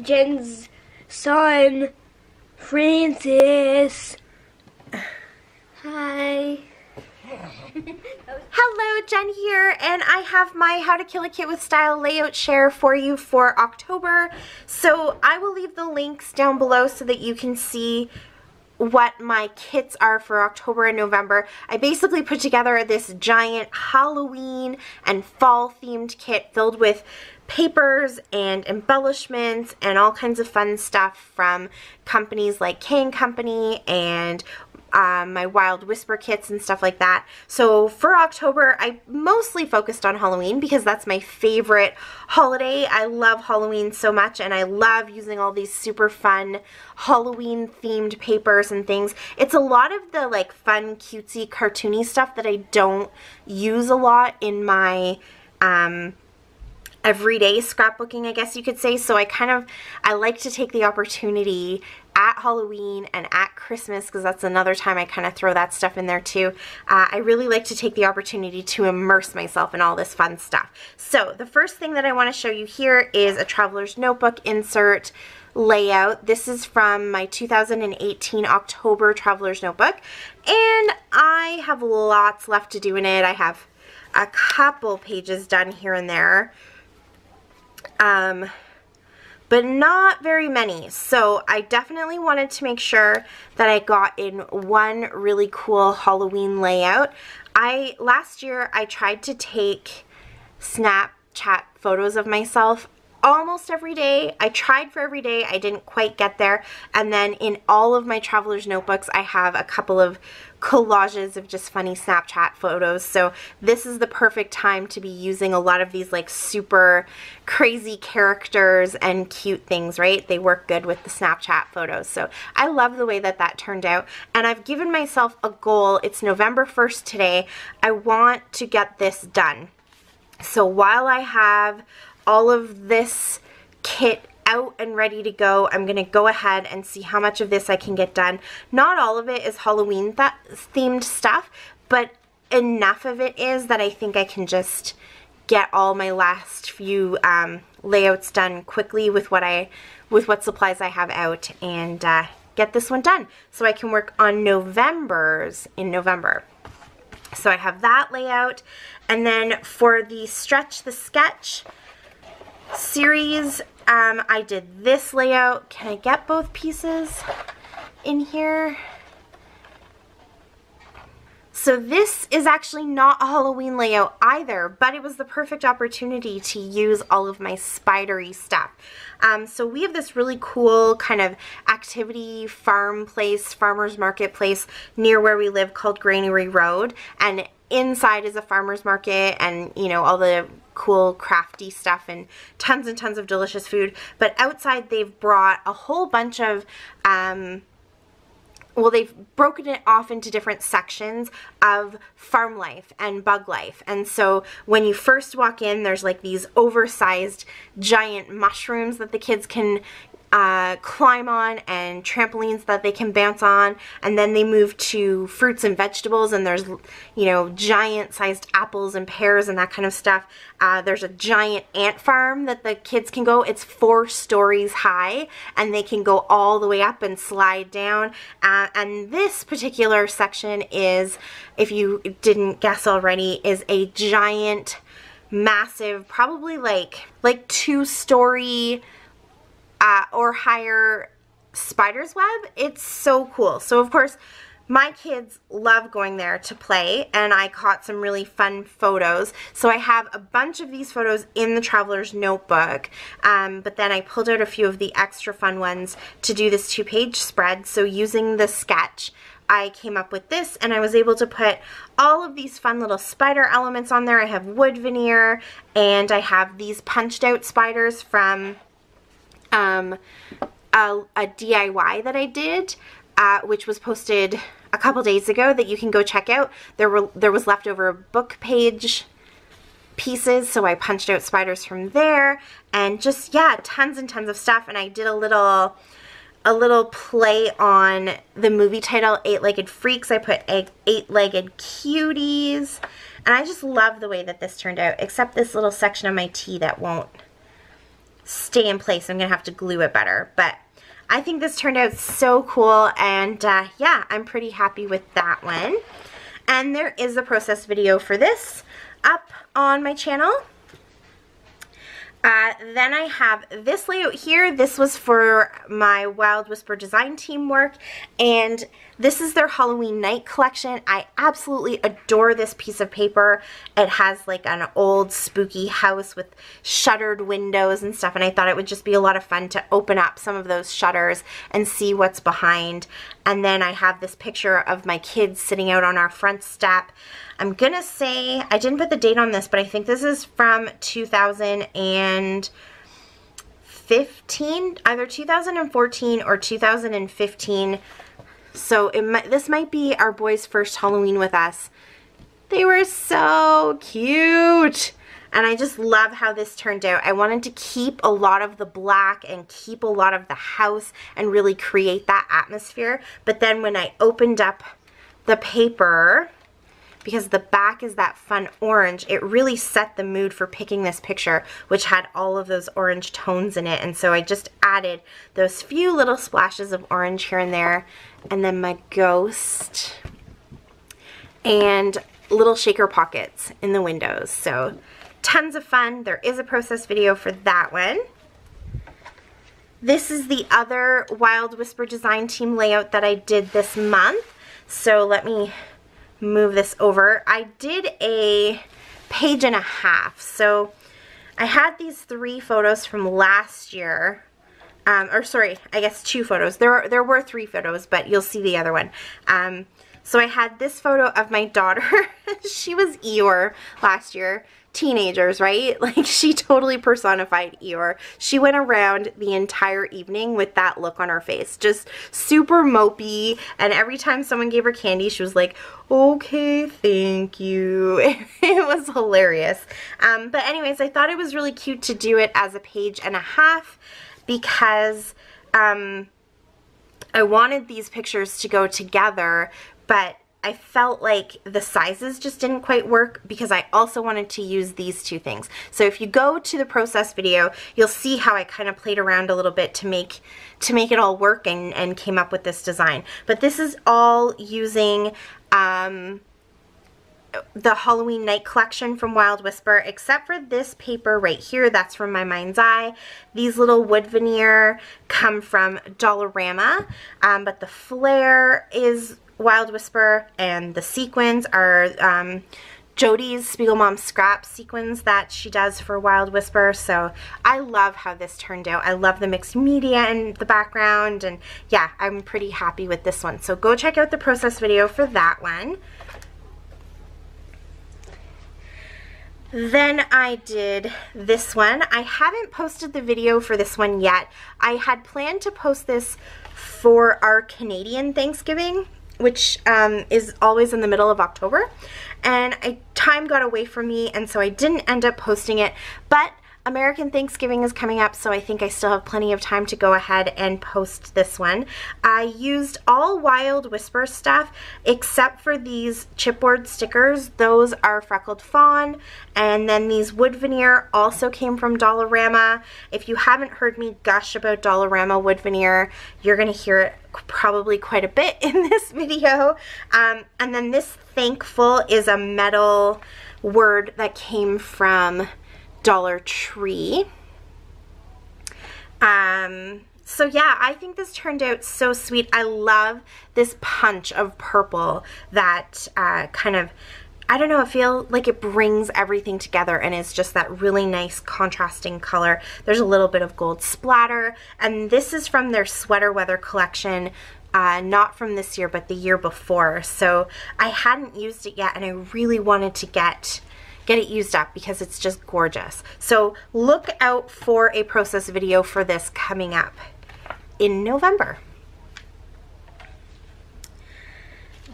Jen's son, Francis. Hi. Hello, Jen here, and I have my How to Kill a Kit with Style layout share for you for October. So I will leave the links down below so that you can see what my kits are for October and November. I basically put together this giant Halloween and fall themed kit filled with papers and embellishments and all kinds of fun stuff from companies like K&Company and my Wild Whisper kits and stuff like that. So for October, I mostly focused on Halloween because that's my favorite holiday. I love Halloween so much, and I love using all these super fun Halloween themed papers and things. It's a lot of the like fun, cutesy, cartoony stuff that I don't use a lot in my everyday scrapbooking, I guess you could say. So I like to take the opportunity at Halloween and at Christmas, because that's another time I kind of throw that stuff in there too. I really like to take the opportunity to immerse myself in all this fun stuff. So the first thing that I want to show you here is a traveler's notebook insert layout. This is from my 2018 October traveler's notebook, and I have lots left to do in it. I have a couple pages done here and there, but not very many. So I definitely wanted to make sure that I got in one really cool Halloween layout. Last year I tried to take Snapchat photos of myself almost every day. I tried for every day. I didn't quite get there. And then in all of my traveler's notebooks, I have a couple of collages of just funny Snapchat photos. So this is the perfect time to be using a lot of these like super crazy characters and cute things, right? They work good with the Snapchat photos. So I love the way that that turned out. And I've given myself a goal. It's November 1st today. I want to get this done. So while I have all of this kit out and ready to go, I'm going to go ahead and see how much of this I can get done. Not all of it is Halloween themed stuff, but enough of it is that I think I can just get all my last few layouts done quickly with what supplies I have out, and get this one done so I can work on November's in November. So I have that layout, and then for the Stretch the Sketch series, I did this layout. Can I get both pieces in here? So this is actually not a Halloween layout either, but it was the perfect opportunity to use all of my spidery stuff. So we have this really cool kind of activity farm place, farmer's market place near where we live called Granary Road, and inside is a farmer's market and, you know, all the cool crafty stuff and tons of delicious food. But outside they've brought a whole bunch of well, they've broken it off into different sections of farm life and bug life. And so when you first walk in, there's like these oversized giant mushrooms that the kids can climb on, and trampolines that they can bounce on. And then they move to fruits and vegetables, and there's, you know, giant sized apples and pears and that kind of stuff. There's a giant ant farm that the kids can go. It's 4 stories high, and they can go all the way up and slide down. And this particular section is, if you didn't guess already, is a giant, massive, probably like 2-story or higher spider's web. It's so cool. So of course my kids love going there to play, and I caught some really fun photos. So I have a bunch of these photos in the traveler's notebook, but then I pulled out a few of the extra fun ones to do this 2-page spread. So using the sketch, I came up with this, and I was able to put all of these fun little spider elements on there. I have wood veneer, and I have these punched out spiders from a DIY that I did, which was posted a couple days ago that you can go check out. There was leftover book page pieces, so I punched out spiders from there, and just, yeah, tons and tons of stuff. And I did a little play on the movie title, 8-Legged Freaks. I put 8-legged cuties, and I just love the way that this turned out, except this little section of my T that won't stay in place. I'm gonna have to glue it better, but I think this turned out so cool, and yeah, I'm pretty happy with that one. And there is a process video for this up on my channel. Then I have this layout here. This was for my Wild Whisper design team work, and this is their Halloween night collection. I absolutely adore this piece of paper. It has like an old spooky house with shuttered windows and stuff, and I thought it would just be a lot of fun to open up some of those shutters and see what's behind. And then I have this picture of my kids sitting out on our front step. I'm gonna say, I didn't put the date on this, but I think this is from 2015, either 2014 or 2015. So this might be our boys' first Halloween with us. They were so cute. And I just love how this turned out. I wanted to keep a lot of the black and keep a lot of the house and really create that atmosphere. But then when I opened up the paper, because the back is that fun orange, it really set the mood for picking this picture, which had all of those orange tones in it. And so I just added those few little splashes of orange here and there, and then my ghost and little shaker pockets in the windows. So tons of fun. There is a process video for that one. This is the other Wild Whisper design team layout that I did this month. So let me move this over. I did a page and a half. So I had these 3 photos from last year. Or sorry, I guess 2 photos. There were 3 photos, but you'll see the other one. So I had this photo of my daughter. She was Eeyore last year. Teenagers, right? Like, she totally personified Eeyore. She went around the entire evening with that look on her face, just super mopey, and every time someone gave her candy, she was like, okay, thank you. It was hilarious. But anyways, I thought it was really cute to do it as a page and a half because I wanted these pictures to go together, but I felt like the sizes just didn't quite work because I also wanted to use these 2 things. So if you go to the process video, you'll see how I kind of played around a little bit to make it all work and came up with this design. But this is all using the Halloween night collection from Wild Whisper, except for this paper right here. That's from my Mind's Eye. These little wood veneer come from Dollarama, but the flare is Wild Whisper, and the sequins are Jodi's Spiegelmom scrap sequins that she does for Wild Whisper. So I love how this turned out. I love the mixed media in the background, and yeah, I'm pretty happy with this one. So go check out the process video for that one. Then I did this one. I haven't posted the video for this one yet. I had planned to post this for our Canadian Thanksgiving, which is always in the middle of October, and time got away from me, and so I didn't end up posting it, but American Thanksgiving is coming up, so I think I still have plenty of time to go ahead and post this one. I used all Wild Whisper stuff except for these chipboard stickers. Those are Freckled Fawn, and then these wood veneer also came from Dollarama. If you haven't heard me gush about Dollarama wood veneer, you're going to hear it probably quite a bit in this video. And then this thankful is a metal word that came from Dollar Tree. So yeah, I think this turned out so sweet. I love this punch of purple that kind of, I don't know, I feel like it brings everything together and it's just that really nice contrasting color. There's a little bit of gold splatter, and this is from their Sweater Weather collection, not from this year but the year before. So I hadn't used it yet and I really wanted to get it used up because it's just gorgeous. So look out for a process video for this coming up in November.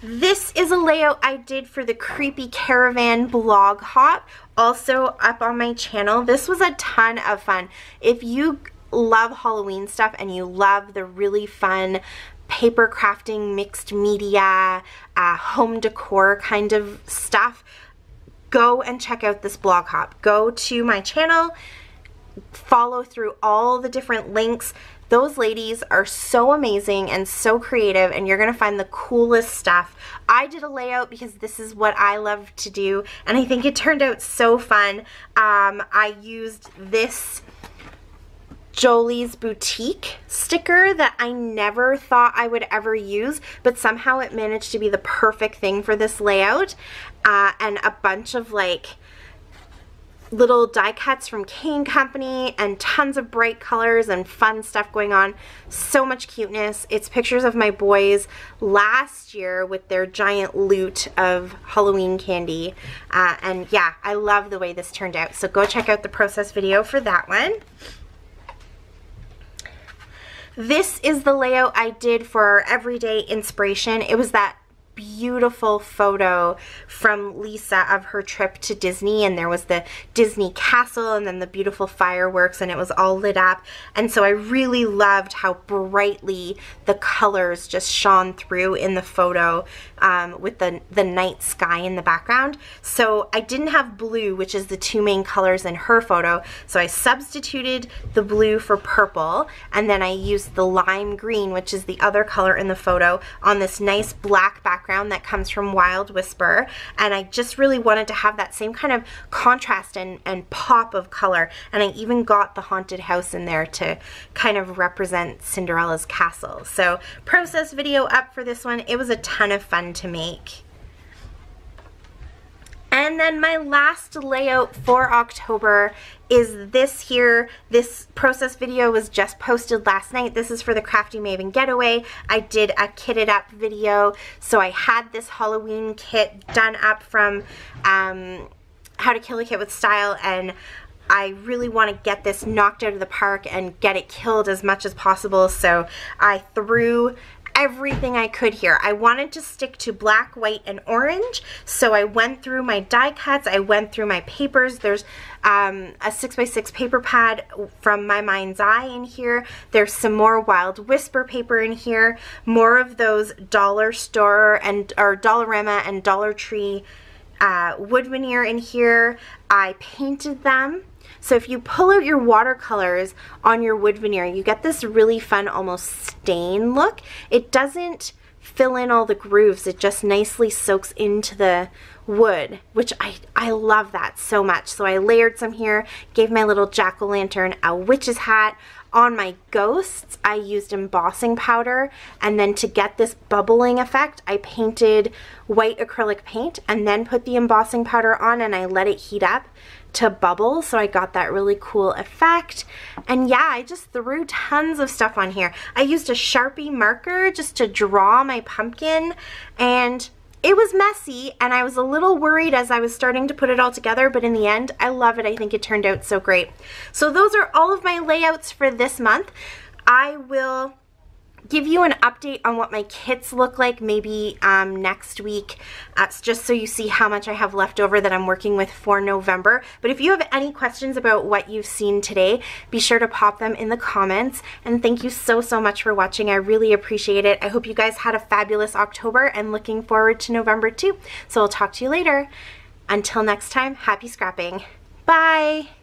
This is a layout I did for the Creepy Caravan blog hop, also up on my channel. This was a ton of fun. If you love Halloween stuff and you love the really fun paper crafting, mixed media, home decor kind of stuff, go and check out this blog hop. Go to my channel, follow through all the different links. Those ladies are so amazing and so creative, and you're gonna find the coolest stuff. I did a layout because this is what I love to do, and I think it turned out so fun. I used this Jolie's Boutique sticker that I never thought I would ever use, but somehow it managed to be the perfect thing for this layout, and a bunch of like little die cuts from Kane Company and tons of bright colors and fun stuff going on. So much cuteness. It's pictures of my boys last year with their giant loot of Halloween candy, and yeah, I love the way this turned out. So go check out the process video for that one. This is the layout I did for our everyday inspiration. It was that beautiful photo from Lisa of her trip to Disney, and there was the Disney castle and then the beautiful fireworks, and it was all lit up, and so I really loved how brightly the colors just shone through in the photo, with the night sky in the background. So I didn't have blue, which is the two main colors in her photo, so I substituted the blue for purple, and then I used the lime green, which is the other color in the photo, on this nice black background that comes from Wild Whisper, and I just really wanted to have that same kind of contrast and pop of color, and I even got the haunted house in there to kind of represent Cinderella's castle. So process video up for this one. It was a ton of fun to make. And then my last layout for October is this here. This process video was just posted last night. This is for the Crafty Maven getaway. I did a kitted up video. So I had this Halloween kit done up from How to Kill a Kit with Style, and I really want to get this knocked out of the park and get it killed as much as possible. So I threw everything I could here. I wanted to stick to black, white, and orange, so I went through my die cuts, I went through my papers. There's a 6x6 paper pad from My Mind's Eye in here. There's some more Wild Whisper paper in here, more of those dollar store or Dollarama and Dollar Tree wood veneer in here. I painted them. So if you pull out your watercolors on your wood veneer, you get this really fun almost stain look. It doesn't fill in all the grooves, it just nicely soaks into the wood, which I love that so much. So I layered some here, gave my little jack-o'-lantern a witch's hat. On my ghosts, I used embossing powder, and then to get this bubbling effect, I painted white acrylic paint and then put the embossing powder on, and I let it heat up to bubble, so I got that really cool effect. And yeah, I just threw tons of stuff on here. I used a Sharpie marker just to draw my pumpkin, and it was messy, and I was a little worried as I was starting to put it all together, but in the end, I love it. I think it turned out so great. So those are all of my layouts for this month. I will give you an update on what my kits look like maybe next week, just so you see how much I have left over that I'm working with for November. But if you have any questions about what you've seen today, be sure to pop them in the comments. And thank you so much for watching. I really appreciate it. I hope you guys had a fabulous October and looking forward to November too. So I'll talk to you later. Until next time, happy scrapping. Bye!